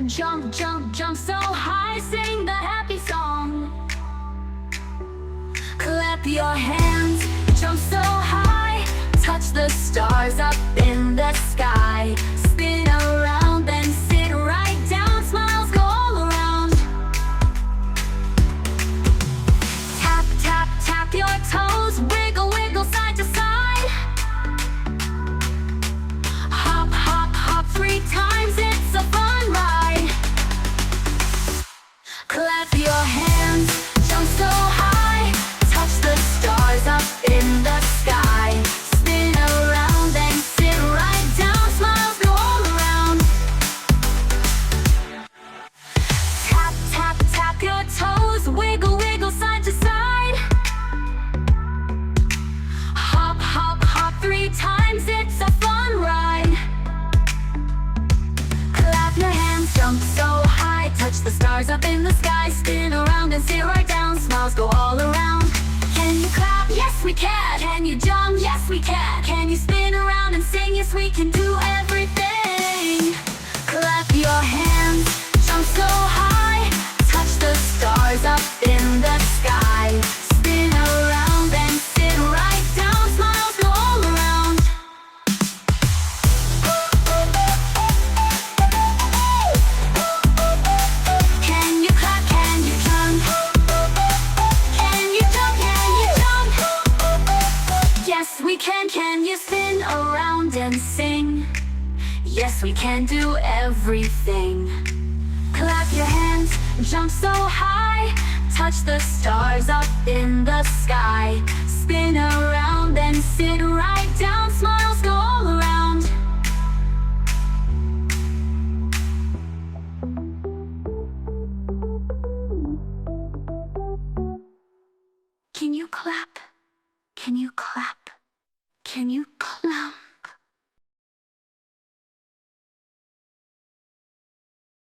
Jump, jump, jump so high, sing the happy song. Clap your hands, jump so high, touch the stars up in the sky. Spin around, then sit right down, smiles go all around. Tap, tap, tap your toes, wiggle, wiggle side to side. Hop, hop, hop 3 times, it's a fun ride. Clap your hands, jump so high, touch the stars up in the sky. Spin around and sit right down, smiles go all around. Tap, tap, tap your toes, wiggle, wiggle side to side. Hop, hop, hop 3 times, it's a fun ride. Clap your hands, jump so high, touch the stars up in the sky. Spin around and sit right down, smiles go all around. Can you clap? Yes we can. Can you jump? Yes we can. Can you spin around and sing? Yes we can do everything. Clap your hands, jump so high, touch the stars up in the sky. Spin around and sit right down, smiles go all around. Can you clap? Can you jump? Can you jump? Can you jump? Yes we can. Can you spin around and sing? Yes we can do everything. Clap your hands, jump so high, touch the stars up in the sky. Spin around and sit right down, smiles go all around. Can you clap? Can you clap? Can you clap?